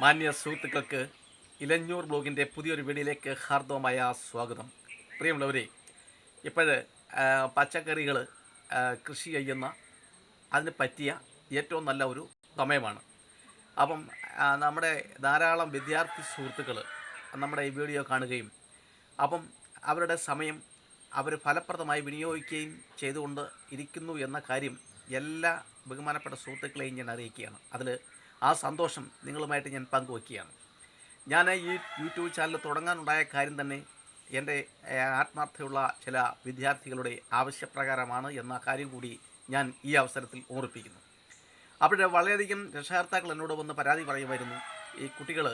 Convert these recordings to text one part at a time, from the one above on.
മാന്യ സുഹൃത്തുക്കൾക്ക് ഇലഞ്ഞൂർ ബ്ലോഗിൻ്റെ പുതിയൊരു വീഡിയോയിലേക്ക് ഹാർദവമായ സ്വാഗതം. പ്രിയമുള്ളവരെ, ഇപ്പോൾ പച്ചക്കറികൾ കൃഷി ചെയ്യുന്ന അതിന് പറ്റിയ ഏറ്റവും നല്ല ഒരു സമയമാണ്. അപ്പം നമ്മുടെ ധാരാളം വിദ്യാർത്ഥി സുഹൃത്തുക്കൾ നമ്മുടെ ഈ വീഡിയോ കാണുകയും അപ്പം അവരുടെ സമയം അവർ ഫലപ്രദമായി വിനിയോഗിക്കുകയും ചെയ്തുകൊണ്ട് ഇരിക്കുന്നു എന്ന കാര്യം എല്ലാ ബഹുമാനപ്പെട്ട സുഹൃത്തുക്കളെയും ഞാൻ അറിയിക്കുകയാണ്. അതിൽ ആ സന്തോഷം നിങ്ങളുമായിട്ട് ഞാൻ പങ്കുവയ്ക്കുകയാണ്. ഞാൻ ഈ യൂട്യൂബ് ചാനൽ തുടങ്ങാനുണ്ടായ കാര്യം തന്നെ എൻ്റെ ആത്മാർത്ഥയുള്ള ചില വിദ്യാർത്ഥികളുടെ ആവശ്യപ്രകാരമാണ് എന്ന കാര്യം കൂടി ഞാൻ ഈ അവസരത്തിൽ ഓർപ്പിക്കുന്നു. അപ്പോൾ വളരെയധികം രക്ഷകർത്താക്കൾ എന്നോട് വന്ന് പരാതി പറയുമായിരുന്നു. ഈ കുട്ടികൾ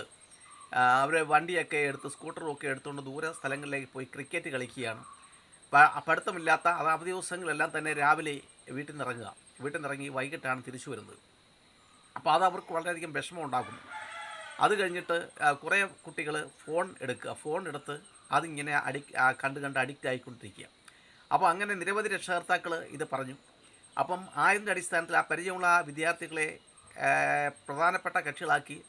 അവർ വണ്ടിയൊക്കെ എടുത്ത് സ്കൂട്ടറും ഒക്കെ എടുത്തുകൊണ്ട് ദൂര സ്ഥലങ്ങളിലേക്ക് പോയി ക്രിക്കറ്റ് കളിക്കുകയാണ്. പഠിത്തമില്ലാത്ത അവധി ദിവസങ്ങളെല്ലാം തന്നെ രാവിലെ വീട്ടിൽ നിന്നിറങ്ങി വൈകിട്ടാണ് തിരിച്ചു വരുന്നത്. അപ്പോൾ അത് അവർക്ക് വളരെയധികം വിഷമം ഉണ്ടാകുന്നു. അത് കഴിഞ്ഞിട്ട് കുറേ കുട്ടികൾ ഫോൺ എടുത്ത് അതിങ്ങനെ കണ്ട് അഡിക്റ്റ് ആയിക്കൊണ്ടിരിക്കുക. അപ്പോൾ അങ്ങനെ നിരവധി രക്ഷകർത്താക്കൾ ഇത് പറഞ്ഞു. അപ്പം ആയതിൻ്റെ അടിസ്ഥാനത്തിൽ ആ പരിചയമുള്ള വിദ്യാർത്ഥികളെ പ്രധാനപ്പെട്ട കക്ഷികളാക്കി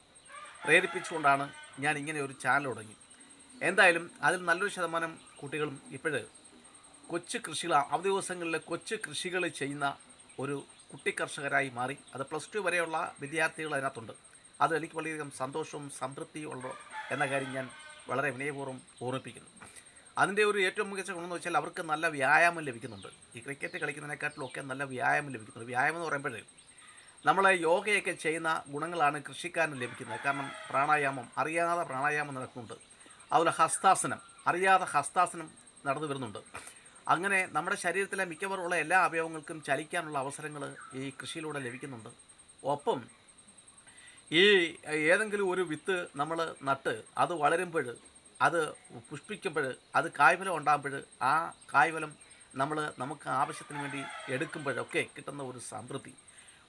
പ്രേരിപ്പിച്ചുകൊണ്ടാണ് ഞാൻ ഇങ്ങനെ ഒരു ചാനൽ തുടങ്ങി. എന്തായാലും അതിൽ നല്ലൊരു ശതമാനം കുട്ടികളും ഇപ്പോഴ് അവധി ദിവസങ്ങളിൽ കൊച്ചു കൃഷികൾ ചെയ്യുന്ന ഒരു കുട്ടി കർഷകരായി മാറി. അത് +2 വരെയുള്ള വിദ്യാർത്ഥികൾ അതിനകത്തുണ്ട്. അത് എനിക്ക് വളരെയധികം സന്തോഷവും സംതൃപ്തിയും ഉള്ളൂ എന്ന കാര്യം ഞാൻ വളരെ വിനയപൂർവ്വം ഓർമ്മിപ്പിക്കുന്നു. അതിൻ്റെ ഒരു ഏറ്റവും മികച്ച ഗുണമെന്ന് വെച്ചാൽ അവർക്ക് നല്ല വ്യായാമം ലഭിക്കുന്നുണ്ട്. ഈ ക്രിക്കറ്റ് കളിക്കുന്നതിനെക്കാട്ടിലൊക്കെ നല്ല വ്യായാമം ലഭിക്കുന്നുണ്ട്. വ്യായാമം എന്ന് പറയുമ്പോൾ നമ്മൾ യോഗയൊക്കെ ചെയ്യുന്ന ഗുണങ്ങളാണ് കൃഷിക്കാരന് ലഭിക്കുന്നത്. കാരണം അറിയാതെ പ്രാണായാമം നടക്കുന്നുണ്ട്. അതുപോലെ അറിയാതെ ഹസ്താസനം നടന്നു വരുന്നുണ്ട്. അങ്ങനെ നമ്മുടെ ശരീരത്തിലെ മിക്കവാറുള്ള എല്ലാ അവയവങ്ങൾക്കും ചലിക്കാനുള്ള അവസരങ്ങൾ ഈ കൃഷിയിലൂടെ ലഭിക്കുന്നുണ്ട്. ഒപ്പം ഈ ഏതെങ്കിലും ഒരു വിത്ത് നമ്മൾ നട്ട് അത് വളരുമ്പോൾ, അത് പുഷ്പിക്കുമ്പോൾ, അത് കായ്ഫലം ഉണ്ടാകുമ്പോൾ, ആ കായ്ഫലം നമുക്ക് ആവശ്യത്തിന് വേണ്ടി എടുക്കുമ്പോഴൊക്കെ കിട്ടുന്ന ഒരു സംതൃപ്തി,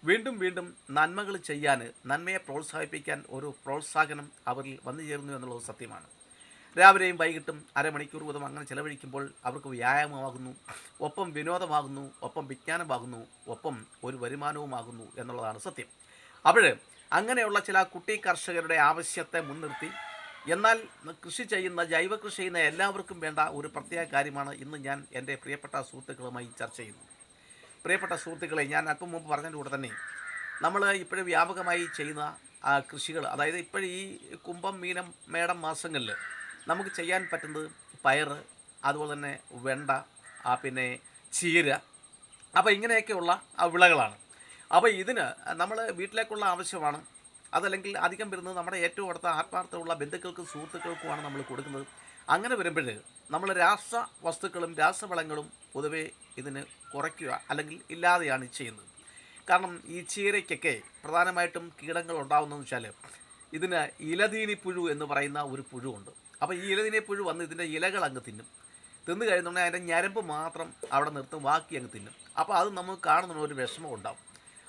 വീണ്ടും വീണ്ടും നന്മകൾ ചെയ്യാൻ, നന്മയെ പ്രോത്സാഹിപ്പിക്കാൻ ഒരു പ്രോത്സാഹനം അവരിൽ വന്നു ചേരുന്നു എന്നുള്ളത് സത്യമാണ്. രാവിലെയും വൈകിട്ടും അരമണിക്കൂർ വീതം അങ്ങനെ ചിലവഴിക്കുമ്പോൾ അവർക്ക് വ്യായാമമാകുന്നു, ഒപ്പം വിനോദമാകുന്നു, ഒപ്പം വിജ്ഞാനമാകുന്നു, ഒപ്പം ഒരു വരുമാനവുമാകുന്നു എന്നുള്ളതാണ് സത്യം. അപ്പോൾ അങ്ങനെയുള്ള ചില കുട്ടി കർഷകരുടെ ആവശ്യത്തെ മുൻനിർത്തി എന്നാൽ ജൈവ കൃഷി ചെയ്യുന്ന എല്ലാവർക്കും വേണ്ട ഒരു പ്രത്യേക കാര്യമാണ് ഇന്ന് ഞാൻ എൻ്റെ പ്രിയപ്പെട്ട സുഹൃത്തുക്കളുമായി ചർച്ച ചെയ്യുന്നത്. പ്രിയപ്പെട്ട സുഹൃത്തുക്കളെ, ഞാൻ അല്പം മുമ്പ് പറഞ്ഞതിലൂടെ തന്നെ നമ്മൾ ഇപ്പോഴും വ്യാപകമായി ചെയ്യുന്ന കൃഷികൾ, അതായത് ഇപ്പോഴും ഈ കുംഭം മീനം മേടം മാസങ്ങളിൽ നമുക്ക് ചെയ്യാൻ പറ്റുന്നത് പയർ, അതുപോലെ തന്നെ വെണ്ട, പിന്നെ ചീര, അപ്പോൾ ഇങ്ങനെയൊക്കെയുള്ള വിളകളാണ്. അപ്പോൾ ഇതിന് നമ്മൾ വീട്ടിലേക്കുള്ള ആവശ്യമാണ്. അതല്ലെങ്കിൽ അധികം വരുന്നത് നമ്മുടെ ഏറ്റവും അടുത്ത ആത്മാർത്ഥമുള്ള ബന്ധുക്കൾക്കും സുഹൃത്തുക്കൾക്കുമാണ് നമ്മൾ കൊടുക്കുന്നത്. അങ്ങനെ വരുമ്പോൾ നമ്മൾ രാസവസ്തുക്കളും രാസവളങ്ങളും പൊതുവേ ഇതിന് കുറയ്ക്കുക അല്ലെങ്കിൽ ഇല്ലാതെയാണ് ചെയ്യുന്നത്. കാരണം ഈ ചീരയ്ക്കൊക്കെ പ്രധാനമായിട്ടും കീടങ്ങൾ ഉണ്ടാകുന്നതെന്ന് വെച്ചാൽ ഇതിന് ഇലതീനിപ്പുഴു എന്ന് പറയുന്ന ഒരു പുഴുവുണ്ട്. അപ്പോൾ ഈ ഇലതീനിപ്പുഴു വന്ന് ഇതിൻ്റെ ഇലകൾ അങ്ങ് തിന്നു കഴിയുന്നുണ്ടെങ്കിൽ അതിൻ്റെ ഞരമ്പ് മാത്രം അവിടെ നിർത്തും, ബാക്കി അങ്ങ് തിന്നും. അപ്പോൾ അത് നമുക്ക് കാണുന്ന ഒരു വിഷമം ഉണ്ടാവും.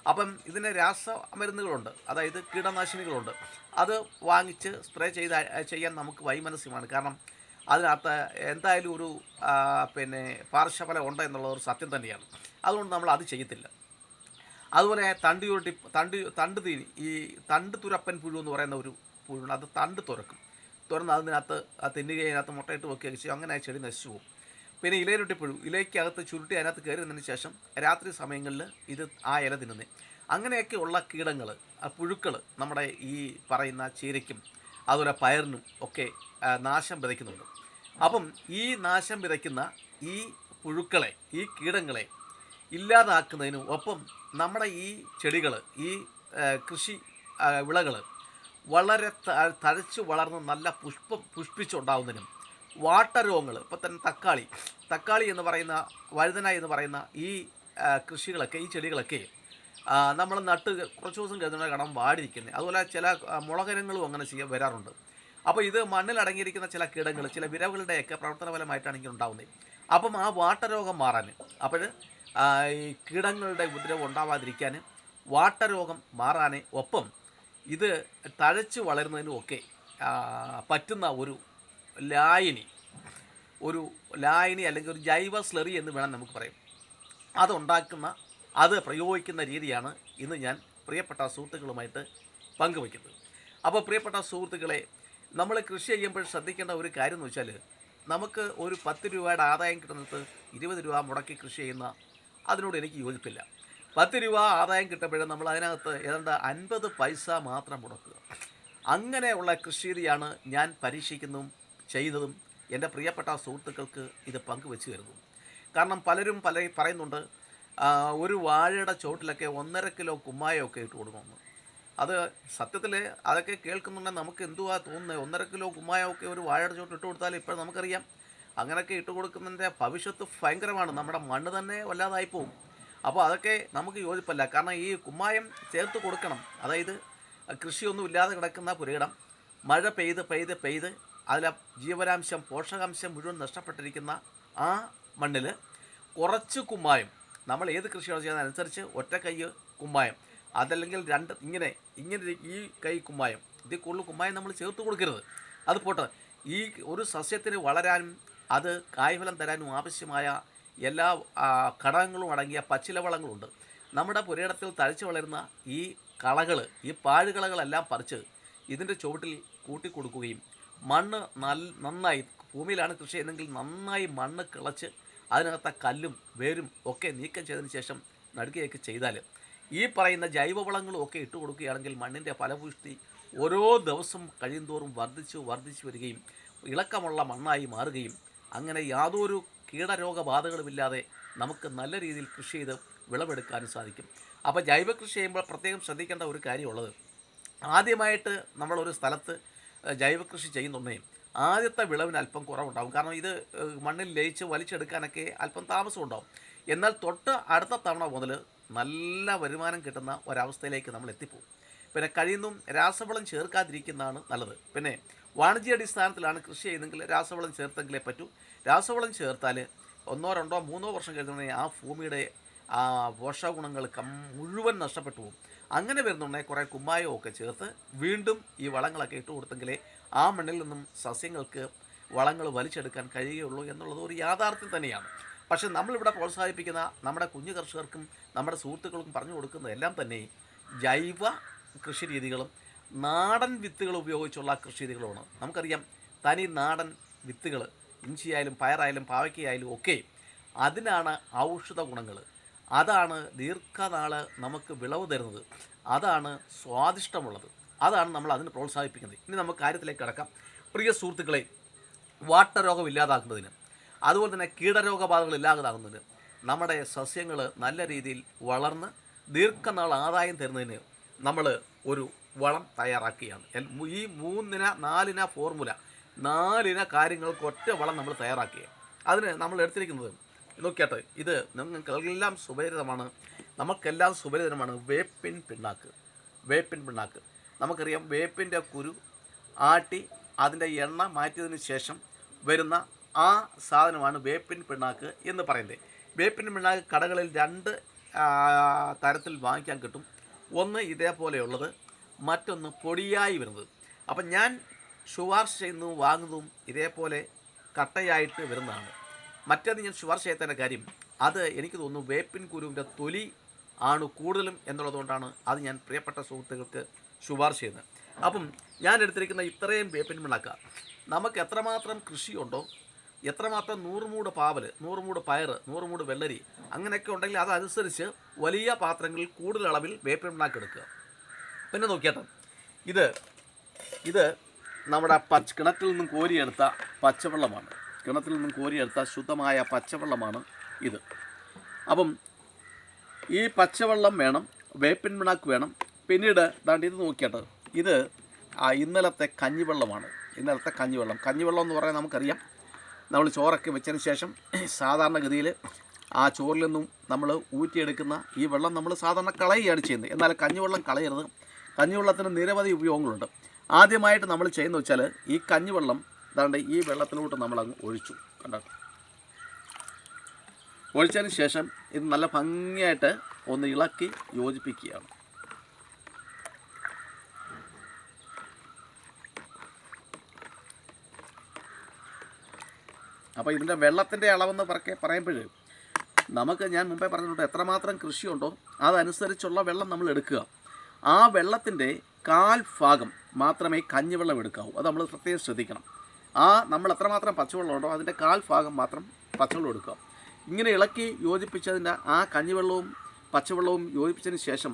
അപ്പം ഇതിന് രാസമരുന്നുകളുണ്ട്, അതായത് കീടനാശിനികളുണ്ട്. അത് വാങ്ങിച്ച് സ്പ്രേ ചെയ്യാൻ നമുക്ക് വൈമനസ്യമാണ്. കാരണം അതിനകത്ത് എന്തായാലും ഒരു പാർശ്വഫലം ഉണ്ട് എന്നുള്ളതൊരു സത്യം തന്നെയാണ്. അതുകൊണ്ട് നമ്മൾ അത് ചെയ്യത്തില്ല. അതുപോലെ തണ്ടുതീനി, ഈ തണ്ടുതുരപ്പൻ പുഴു എന്ന് പറയുന്ന ഒരു പുഴുണ്ട്. അത് തണ്ട് തുറന്ന് അതിനകത്ത് തിന്നുകയും അതിനകത്ത് മുട്ടയിട്ട് വെക്കുകയൊക്കെ ചെയ്യും. അങ്ങനെ ചെടി നശിച്ചു പോകും. പിന്നെ ഇലയിരൊട്ടിപ്പുഴു, ഇലയ്ക്കകത്ത് ചുരുട്ടി അതിനകത്ത് കയറി നിന്നതിന് ശേഷം രാത്രി സമയങ്ങളിൽ ഇത് ആ ഇല തിന്നുന്നത്. അങ്ങനെയൊക്കെയുള്ള കീടങ്ങൾ, പുഴുക്കൾ നമ്മുടെ ഈ പറയുന്ന ചീരയ്ക്കും അതുപോലെ പയറിനും ഒക്കെ നാശം വിതയ്ക്കുന്നുണ്ട്. അപ്പം ഈ നാശം വിതയ്ക്കുന്ന ഈ പുഴുക്കളെ, ഈ കീടങ്ങളെ ഇല്ലാതാക്കുന്നതിനും ഒപ്പം നമ്മുടെ ഈ ചെടികൾ, ഈ കൃഷി വിളകൾ വളരെ തഴച്ചു വളർന്ന് നല്ല പുഷ്പിച്ചുണ്ടാകുന്നതിനും വാട്ടരോഗങ്ങൾ, ഇപ്പോൾ തന്നെ തക്കാളി എന്ന് പറയുന്ന, വഴുതന എന്ന് പറയുന്ന ഈ കൃഷികളൊക്കെ, ഈ ചെടികളൊക്കെ നമ്മൾ നട്ട് കുറച്ച് ദിവസം കഴിഞ്ഞാൽ കാണാൻ വാടിയിരിക്കുന്നത്. അതുപോലെ ചില മുളകരങ്ങളും അങ്ങനെ വരാറുണ്ട്. അപ്പോൾ ഇത് മണ്ണിലടങ്ങിയിരിക്കുന്ന ചില കീടങ്ങൾ, ചില വിരവുകളുടെയൊക്കെ പ്രവർത്തനഫലമായിട്ടാണ് ഇങ്ങനെ ഉണ്ടാകുന്നത്. അപ്പം ആ വാട്ടരോഗം മാറാൻ, അപ്പോൾ ഈ കീടങ്ങളുടെ ഉപദ്രവം ഉണ്ടാവാതിരിക്കാൻ, വാട്ടരോഗം മാറാൻ, ഒപ്പം ഇത് തഴച്ച് വളരുന്നതിനും ഒക്കെ പറ്റുന്ന ഒരു ലായനി അല്ലെങ്കിൽ ഒരു ജൈവ സ്ലറി എന്ന് വേണം നമുക്ക് പറയാം. അത് പ്രയോഗിക്കുന്ന രീതിയാണ് ഇന്ന് ഞാൻ പ്രിയപ്പെട്ട സുഹൃത്തുക്കളുമായിട്ട് പങ്കുവയ്ക്കുന്നത്. അപ്പോൾ പ്രിയപ്പെട്ട സുഹൃത്തുക്കളെ, നമ്മൾ കൃഷി ചെയ്യുമ്പോൾ ശ്രദ്ധിക്കേണ്ട ഒരു കാര്യം എന്ന് വെച്ചാൽ, നമുക്ക് ഒരു 10 രൂപയുടെ ആദായം കിട്ടുന്നിടത്ത് 20 രൂപ മുടക്കി കൃഷി ചെയ്യുന്ന അതിനോട് എനിക്ക് യോജിപ്പില്ല. 10 രൂപ ആദായം കിട്ടുമ്പോഴും നമ്മൾ അതിനകത്ത് ഏതാണ്ട് 50 പൈസ മാത്രം മുടക്കുക. അങ്ങനെയുള്ള കൃഷി രീതിയാണ് ഞാൻ പരീക്ഷിക്കുന്നതും ചെയ്തതും എൻ്റെ പ്രിയപ്പെട്ട സുഹൃത്തുക്കൾക്ക് ഇത് പങ്കുവെച്ച് തരുന്നു. കാരണം പലരും പറയുന്നുണ്ട്, ഒരു വാഴയുടെ ചോട്ടിലൊക്കെ 1.5 കിലോ കുമ്മായമൊക്കെ ഇട്ട് കൊടുക്കണമെന്ന്. അത് സത്യത്തിൽ അതൊക്കെ കേൾക്കുന്നുണ്ടെങ്കിൽ നമുക്ക് എന്തുവാ തോന്നുന്നത്? 1.5 കിലോ കുമ്മായമൊക്കെ ഒരു വാഴയുടെ ചോട്ടിൽ ഇട്ട് കൊടുത്താൽ ഇപ്പോൾ നമുക്കറിയാം അങ്ങനെയൊക്കെ ഇട്ട് കൊടുക്കുന്നതിൻ്റെ ഭവിഷ്യത്ത് ഭയങ്കരമാണ്. നമ്മുടെ മണ്ണ് തന്നെ വല്ലാതായിപ്പോവും. അപ്പോൾ അതൊക്കെ നമുക്ക് യോജിപ്പല്ല. കാരണം ഈ കുമ്മായം ചേർത്ത് കൊടുക്കണം. അതായത് കൃഷിയൊന്നും ഇല്ലാതെ കിടക്കുന്ന പുരയിടം മഴ പെയ്ത് അതിലെ ജീവനാംശം പോഷകാംശം മുഴുവൻ നഷ്ടപ്പെട്ടിരിക്കുന്ന ആ മണ്ണിൽ കുറച്ച് കുമ്മായം, നമ്മൾ ഏത് കൃഷിയാണ് ചെയ്യുന്നതനുസരിച്ച് ഒറ്റ കൈ കുമ്മായം, അതല്ലെങ്കിൽ ഇങ്ങനെ ഈ കൈ കുമ്മായം, ഇതിൽ കൂടുതൽ കുമ്മായം നമ്മൾ ചേർത്ത് കൊടുക്കരുത്. അത് പോട്ടെ, ഈ ഒരു സസ്യത്തിന് വളരാനും അത് കായ്ഫലം തരാനും ആവശ്യമായ എല്ലാ ഘടകങ്ങളും അടങ്ങിയ പച്ചില വളങ്ങളുണ്ട്. നമ്മുടെ പുരയിടത്തിൽ തഴച്ചു വളരുന്ന ഈ കളകൾ, ഈ പാഴുകളകളെല്ലാം പറിച്ച് ഇതിൻ്റെ ചുവട്ടിൽ കൂട്ടിക്കൊടുക്കുകയും മണ്ണ് നന്നായി, ഭൂമിയിലാണ് കൃഷി ചെയ്യുന്നതെങ്കിൽ നന്നായി മണ്ണ് കിളച്ച് അതിനകത്തെ കല്ലും വേരും ഒക്കെ നീക്കം ചെയ്തതിന് ശേഷം നടുകയൊക്കെ ചെയ്താൽ ഈ പറയുന്ന ജൈവവളങ്ങളും ഒക്കെ ഇട്ട് കൊടുക്കുകയാണെങ്കിൽ മണ്ണിൻ്റെ ഫലപുഷ്ടി ഓരോ ദിവസം കഴിയുന്തോറും വർദ്ധിച്ചു വരികയും ഇളക്കമുള്ള മണ്ണായി മാറുകയും അങ്ങനെ യാതൊരു കീടരോഗബാധകളുമില്ലാതെ നമുക്ക് നല്ല രീതിയിൽ കൃഷി ചെയ്ത് വിളവെടുക്കാനും സാധിക്കും. അപ്പോൾ ജൈവ കൃഷി ചെയ്യുമ്പോൾ പ്രത്യേകം ശ്രദ്ധിക്കേണ്ട ഒരു കാര്യമുള്ളത്, ആദ്യമായിട്ട് നമ്മളൊരു സ്ഥലത്ത് ജൈവ കൃഷി ചെയ്യുന്നുണ്ടെങ്കിൽ ആദ്യത്തെ വിളവിന് അല്പം കുറവുണ്ടാകും. കാരണം ഇത് മണ്ണിൽ ലയിച്ച് വലിച്ചെടുക്കാനൊക്കെ അല്പം താമസമുണ്ടാകും. എന്നാൽ തൊട്ട് അടുത്ത തവണ മുതൽ നല്ല വരുമാനം കിട്ടുന്ന ഒരവസ്ഥയിലേക്ക് നമ്മൾ എത്തിപ്പോകും. പിന്നെ കഴിയുന്നതും രാസവളം ചേർക്കാതിരിക്കുന്നതാണ് നല്ലത്. പിന്നെ വാണിജ്യാടിസ്ഥാനത്തിലാണ് കൃഷി ചെയ്യുന്നതെങ്കിൽ രാസവളം ചേർത്തെങ്കിലേ പറ്റൂ. രാസവളം ചേർത്താൽ 1, 2, 3 വർഷം കഴിഞ്ഞാൽ ആ ഭൂമിയുടെ പോഷകഗുണങ്ങൾ മുഴുവൻ നഷ്ടപ്പെട്ടു പോകും. അങ്ങനെ വരുന്നുണ്ടെങ്കിൽ കുറേ കുമ്മായമൊക്കെ ചേർത്ത് വീണ്ടും ഈ വളങ്ങളൊക്കെ ഇട്ട് കൊടുത്തെങ്കിലേ ആ മണ്ണിൽ നിന്നും സസ്യങ്ങൾക്ക് വളങ്ങൾ വലിച്ചെടുക്കാൻ കഴിയുകയുള്ളൂ എന്നുള്ളത് ഒരു യാഥാർത്ഥ്യം തന്നെയാണ്. പക്ഷേ നമ്മളിവിടെ പ്രോത്സാഹിപ്പിക്കുന്ന നമ്മുടെ കുഞ്ഞു കർഷകർക്കും നമ്മുടെ സുഹൃത്തുക്കൾക്കും പറഞ്ഞു കൊടുക്കുന്നത് എല്ലാം തന്നെ ജൈവ കൃഷി രീതികളും നാടൻ വിത്തുകൾ ഉപയോഗിച്ചുള്ള കൃഷി രീതികളുമാണ്. നമുക്കറിയാം, തനി നാടൻ വിത്തുകൾ, ഇഞ്ചിയായാലും പയറായാലും പാവയ്ക്കയായാലും ഒക്കെ അതിനാണ് ഔഷധ ഗുണങ്ങൾ, അതാണ് ദീർഘനാൾ നമുക്ക് വിളവ് തരുന്നത്, അതാണ് സ്വാദിഷ്ടമുള്ളത്, അതാണ് നമ്മൾ അതിന് പ്രോത്സാഹിപ്പിക്കുന്നത്. ഇനി നമുക്ക് കാര്യത്തിലേക്ക് കിടക്കാം. പ്രിയ സുഹൃത്തുക്കളെ, വാട്ടരോഗം ഇല്ലാതാക്കുന്നതിന്, അതുപോലെ തന്നെ കീടരോഗബാധകൾ ഇല്ലാതാകുന്നതിന്, നമ്മുടെ സസ്യങ്ങൾ നല്ല രീതിയിൽ വളർന്ന് ദീർഘനാൾ ആദായം തരുന്നതിന് നമ്മൾ ഒരു വളം തയ്യാറാക്കുകയാണ്. ഈ 3-4 ഫോർമുല, 4 കാര്യങ്ങൾക്ക് ഒറ്റ വളം നമ്മൾ തയ്യാറാക്കുക. അതിന് നമ്മൾ എടുത്തിരിക്കുന്നത് നോക്കിയാട്ടെ, ഇത് നിങ്ങൾക്കെല്ലാം സുപരിചിതമാണ്, നമുക്കെല്ലാം സുപരിചിതമാണ്. വേപ്പിൻ പിണ്ണാക്ക്. നമുക്കറിയാം, വേപ്പിൻ്റെ കുരു ആട്ടി അതിൻ്റെ എണ്ണ മാറ്റിയതിന് ശേഷം വരുന്ന ആ സാധനമാണ് വേപ്പിൻ പിണ്ണാക്ക് എന്ന് പറയുന്നത്. വേപ്പിൻ പിണ്ണാക്ക് കടകളിൽ 2 തരത്തിൽ വാങ്ങിക്കാൻ കിട്ടും. ഒന്ന് ഇതേപോലെയുള്ളത്, മറ്റൊന്ന് പൊടിയായി വരുന്നത്. അപ്പം ഞാൻ ശുപാർശ ചെയ്യുന്നതും വാങ്ങുന്നതും ഇതേപോലെ കട്ടയായിട്ട് വരുന്നതാണ്. മറ്റേത് ഞാൻ ശുപാർശ ചെയ്യാത്തതിൻ്റെ കാര്യം, അത് എനിക്ക് തോന്നുന്നു വേപ്പിൻ കുരുവിൻ്റെ തൊലി ആണ് കൂടുതലും എന്നുള്ളതുകൊണ്ടാണ് അത് ഞാൻ പ്രിയപ്പെട്ട സുഹൃത്തുക്കൾക്ക് ശുപാർശ ചെയ്യുന്നത്. അപ്പം ഞാൻ എടുത്തിരിക്കുന്ന ഇത്രയും വേപ്പിൻ പിണ്ണാക്ക, നമുക്ക് എത്രമാത്രം കൃഷിയുണ്ടോ, എത്രമാത്രം 100 മൂട് പാവൽ, 100 മൂട് പയർ, 100 മൂട് വെള്ളരി അങ്ങനെയൊക്കെ ഉണ്ടെങ്കിൽ അതനുസരിച്ച് വലിയ പാത്രങ്ങളിൽ കൂടുതൽ അളവിൽ വേപ്പിൻ പിണ്ണാക്ക് എടുക്കുക. പിന്നെ നോക്കിയാട്ടെ, ഇത് നമ്മുടെ കിണറ്റിൽ നിന്നും കോരിയെടുത്ത പച്ചവെള്ളമാണ്. കിണറ്റിൽ നിന്നും കോരിയെടുത്ത ശുദ്ധമായ പച്ചവെള്ളമാണ് ഇത്. അപ്പം ഈ പച്ചവെള്ളം വേണം, വേപ്പിൻ പിണ്ണാക്ക് വേണം. പിന്നീട് ഇത് നോക്കിയാട്ടെ, ഇത് ഇന്നലത്തെ കഞ്ഞിവെള്ളമാണ്. കഞ്ഞിവെള്ളം എന്ന് പറയാൻ നമുക്കറിയാം, നമ്മൾ ചോറൊക്കെ വെച്ചതിന് ശേഷം സാധാരണഗതിയിൽ ആ ചോറിൽ നിന്നും നമ്മൾ ഊറ്റിയെടുക്കുന്ന ഈ വെള്ളം നമ്മൾ സാധാരണ കളയുകയാണ് ചെയ്യുന്നത്. എന്നാൽ കഞ്ഞിവെള്ളം കളയരുത്. കഞ്ഞിവെള്ളത്തിന് നിരവധി ഉപയോഗങ്ങളുണ്ട്. ആദ്യമായിട്ട് നമ്മൾ ചെയ്യുന്നത് വെച്ചാൽ, ഈ കഞ്ഞിവെള്ളം ഈ വെള്ളത്തിലോട്ട് നമ്മളങ്ങ് ഒഴിച്ചു. ഒഴിച്ചതിന് ശേഷം ഇത് നല്ല ഭംഗിയായിട്ട് ഒന്ന് ഇളക്കി യോജിപ്പിക്കുകയാണ്. അപ്പോൾ ഇതിൻ്റെ വെള്ളത്തിൻ്റെ അളവെന്ന് പറയുമ്പോൾ നമുക്ക്, ഞാൻ മുമ്പേ പറഞ്ഞിട്ടുണ്ട്, എത്രമാത്രം കൃഷിയുണ്ടോ അതനുസരിച്ചുള്ള വെള്ളം നമ്മൾ എടുക്കുക. ആ വെള്ളത്തിൻ്റെ കാൽ ഭാഗം മാത്രമേ കഞ്ഞിവെള്ളം എടുക്കാവൂ. അത് നമ്മൾ പ്രത്യേകം ശ്രദ്ധിക്കണം. നമ്മൾ എത്രമാത്രം പച്ചവെള്ളം ഉണ്ടോ അതിൻ്റെ കാൽ ഭാഗം മാത്രം പച്ചവെള്ളം എടുക്കുക. ഇങ്ങനെ ഇളക്കി യോജിപ്പിച്ചതിൻ്റെ ആ കഞ്ഞിവെള്ളവും പച്ചവെള്ളവും യോജിപ്പിച്ചതിന് ശേഷം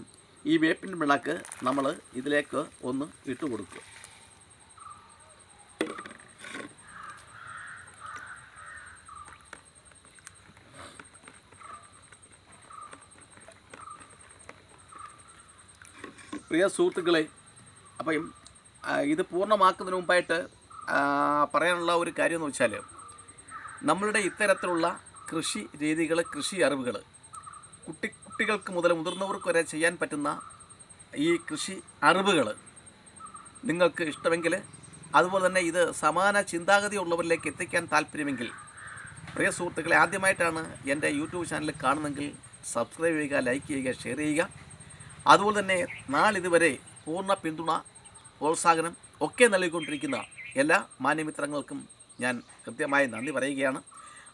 ഈ വേപ്പിൻ പിണ്ണാക്ക് നമ്മൾ ഇതിലേക്ക് ഒന്ന് ഇട്ട് കൊടുക്കുക. പ്രിയ സുഹൃത്തുക്കളെ, അപ്പം ഇത് പൂർണ്ണമാക്കുന്നതിന് മുമ്പായിട്ട് പറയാനുള്ള ഒരു കാര്യം എന്ന് വെച്ചാൽ, നമ്മളുടെ ഇത്തരത്തിലുള്ള കൃഷി രീതികൾ, കൃഷി അറിവുകൾ കുട്ടികൾക്ക് മുതൽ മുതിർന്നവർക്ക് വരെ ചെയ്യാൻ പറ്റുന്ന ഈ കൃഷി അറിവുകൾ നിങ്ങൾക്ക് ഇഷ്ടമെങ്കിൽ, അതുപോലെ തന്നെ ഇത് സമാന ചിന്താഗതി ഉള്ളവരിലേക്ക് എത്തിക്കാൻ താല്പര്യമെങ്കിൽ, പ്രിയ സുഹൃത്തുക്കളെ, ആദ്യമായിട്ടാണ് എൻ്റെ യൂട്യൂബ് ചാനൽ കാണുന്നതെങ്കിൽ സബ്സ്ക്രൈബ് ചെയ്യുക, ലൈക്ക് ചെയ്യുക, ഷെയർ ചെയ്യുക. അതുപോലെ തന്നെ നാളിതുവരെ പൂർണ്ണ പിന്തുണ, പ്രോത്സാഹനം ഒക്കെ നൽകിക്കൊണ്ടിരിക്കുന്ന എല്ലാ മാന്യമിത്രങ്ങൾക്കും ഞാൻ കൃത്യമായി നന്ദി പറയുകയാണ്.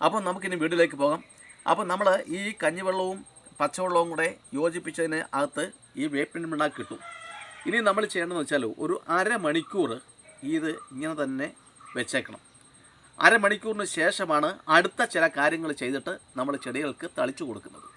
അപ്പം നമുക്കിനി വീട്ടിലേക്ക് പോകാം. അപ്പം നമ്മൾ ഈ കഞ്ഞിവെള്ളവും പച്ചവെള്ളവും കൂടെ യോജിപ്പിച്ചതിന് അകത്ത് ഈ വേപ്പിൻ പിണ്ണാക്ക് കിട്ടും. ഇനി നമ്മൾ ചെയ്യേണ്ടതെന്ന് വെച്ചാൽ ഒരു അരമണിക്കൂർ ഇത് ഇങ്ങനെ തന്നെ വെച്ചേക്കണം. അരമണിക്കൂറിന് ശേഷമാണ് അടുത്ത ചില കാര്യങ്ങൾ ചെയ്തിട്ട് നമ്മൾ ചെടികൾക്ക് തളിച്ചു കൊടുക്കുന്നത്.